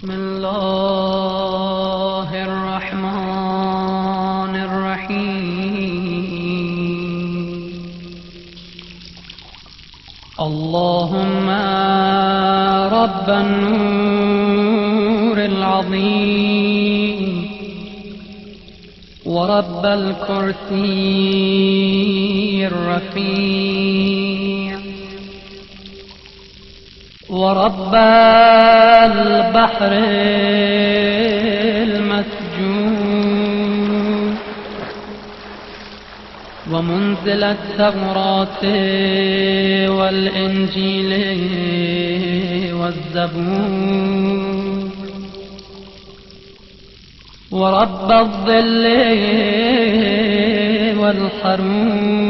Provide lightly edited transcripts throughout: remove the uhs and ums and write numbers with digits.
بسم الله الرحمن الرحيم. اللهم رب النور العظيم ورب الكرسي الرفيع ورب البحر المسجون ومنزل التوراة والإنجيل والزبور ورب الظل والحرون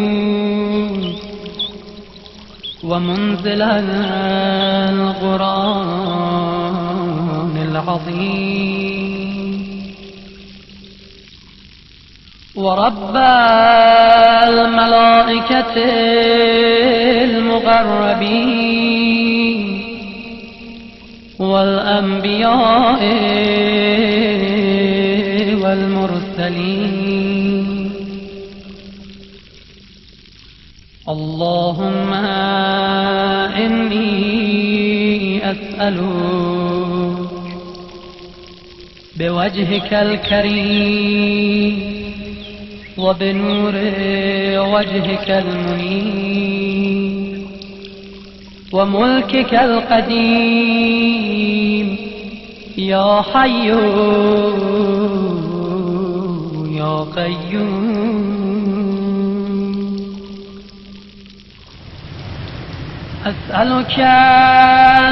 ومنزل القرآن العظيم ورب الملائكة المقربين والأنبياء والمرسلين. اللهم إني أسألك بوجهك الكريم وبنور وجهك المنير وملكك القديم يا حي يا قيوم. أسألك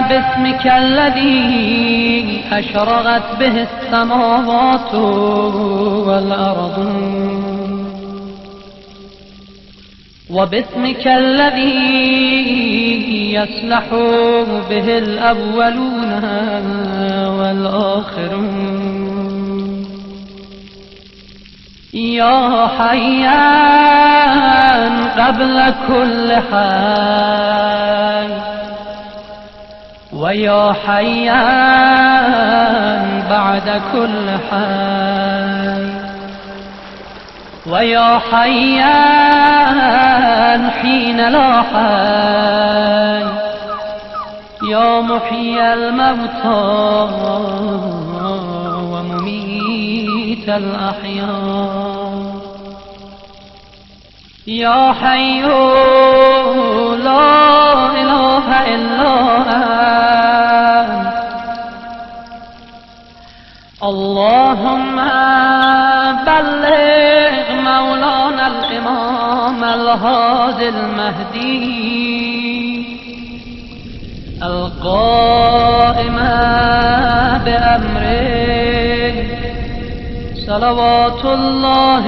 باسمك الذي أشرقت به السماوات والأرض وباسمك الذي يصلح به الأولون والآخرون يا حيان قبل كل حي ويا حيان بعد كل حي ويا حيان حين لا حي يا محيي الموتى ومميت الأحياء يا حي لا إله إلا أنت. اللهم بلغ مولانا الإمام الهادي المهدي القائم بأمره صلوات الله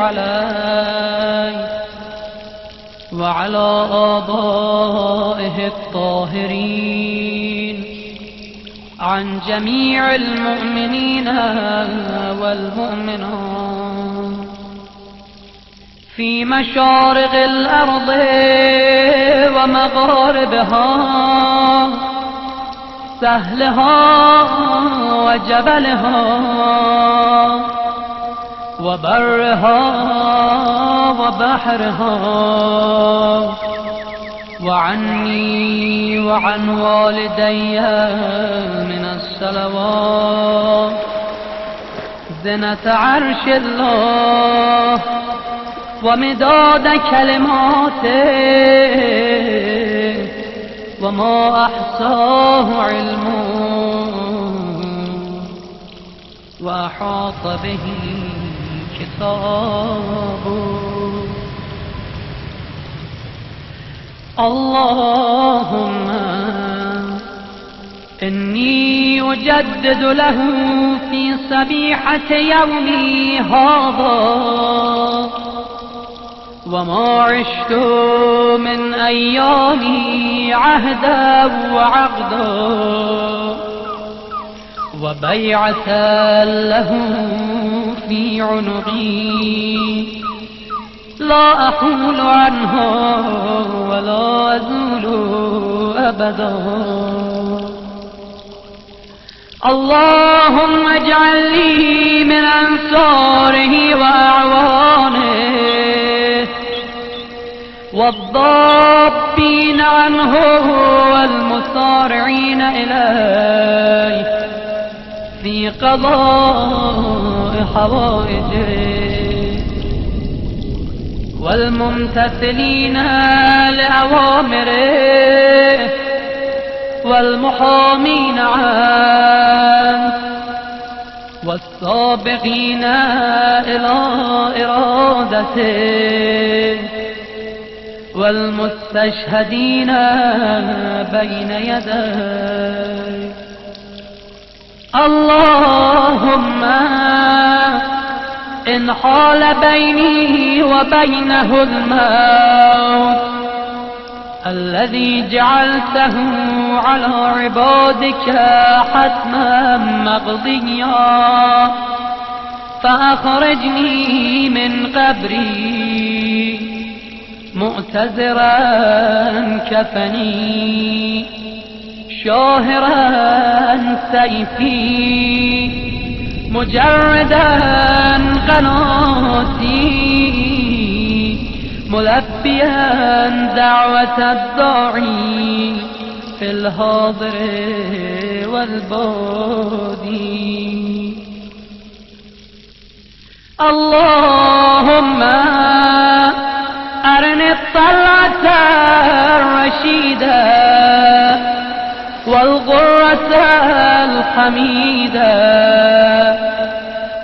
عليه وعلى آبائه الطاهرين عن جميع المؤمنين والمؤمنات في مشارق الأرض ومغاربها سهلها وجبلها وبرها وبحرها وعني وعن والدي من الصلوات زنة عرش الله ومداد كلماته وما أحصاه علمه وأحاط به كتابه. اللهم إني أجدد له في صبيحة يومي هذا وما عشت من أيامي عهدا وعقدا وبيعة له في عنقي لا أحول عنها ولا أزول أبدا. اللهم اجعل لي من أنصاره وأعوانه والضابين عنه والمصارعين إليه في قضاء حوائجه والممتثلين لأوامره والمحامين عنه والسابقين إلى إرادته والمستشهدين بين يديه. اللهم إن حال بيني وبينه الموت الذي جعلته على عبادك حتما مقضيا فأخرجني من قبري مؤتزرا كفني شاهرا سيفي مجردا قناتي ملبيا دعوة الداعي في الحاضر والبادي. اللهم أرني الطلعة الرشيدة والغرة الحميدة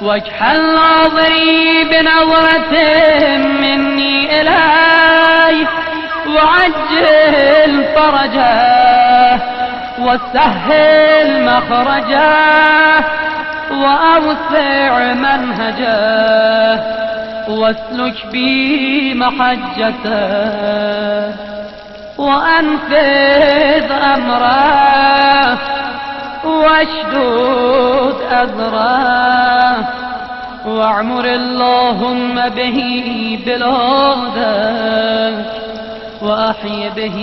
واجعل ناظري بنظرة مني إليه وعجل فرجه وسهل مخرجه وأوسع منهجه واسلك بي محجته وأنفذ أمره واشدد أذره واعمر اللهم به بلادك وأحي به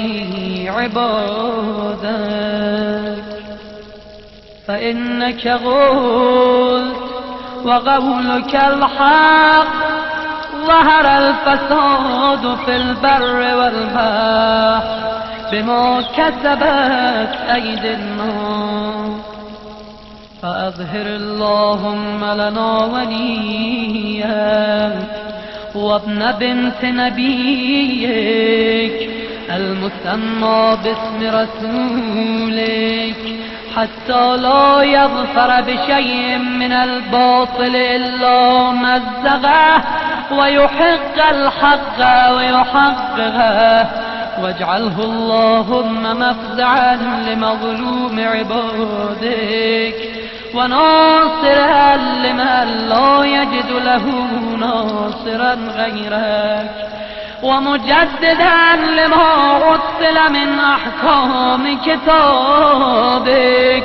عبادك فإنك قلت وقولك الحق ظهر الفساد في البر والبحر بما كسبت أيدي الناس فأظهر اللهم لنا وليك وابن بنت نبيك المسمى باسم رسولك حتى لا يظفر بشيء من الباطل إلا مزقه ويحق الحق ويحققه واجعله اللهم مفزعا لمظلوم عبادك وناصرا لمن لا يجد له ناصرا غيرك ومجددا لما أرسل من أحكام كتابك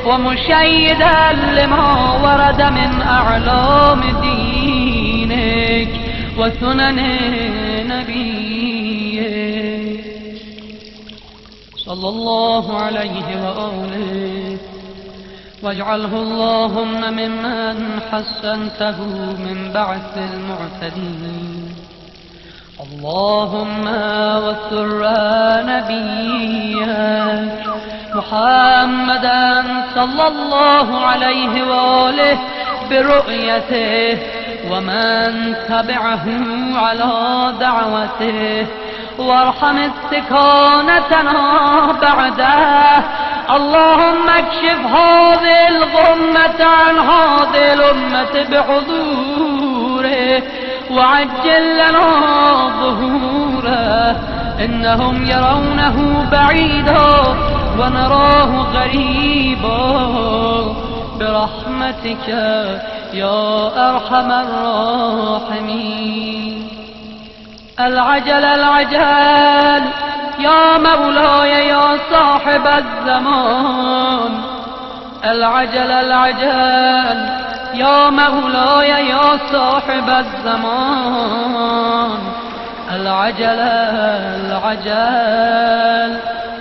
ومشيدا لما ورد من أعلام دينك وسنن نبيك صلى الله عليه وآله واجعله اللهم ممن حسنته من بعث المعتدين. اللهم وسر نبيك محمدا صلى الله عليه وآله برؤيته ومن تبعه على دعوته وارحم استكانتنا بعده. اللهم اكشف هذه الغمة عن هذه الأمة بحضوره وعجل لنا ظهوره إنهم يرونه بعيدا ونراه قريبا برحمتك يا أرحم الراحمين. العجل العجل يا مولاي يا صاحب الزمان العجل العجل يا مولاي يا صاحب الزمان العجل العجل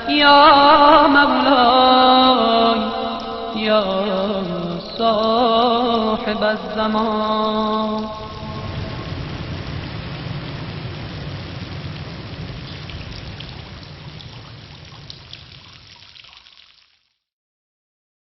يا مولاي يا صاحب الزمان.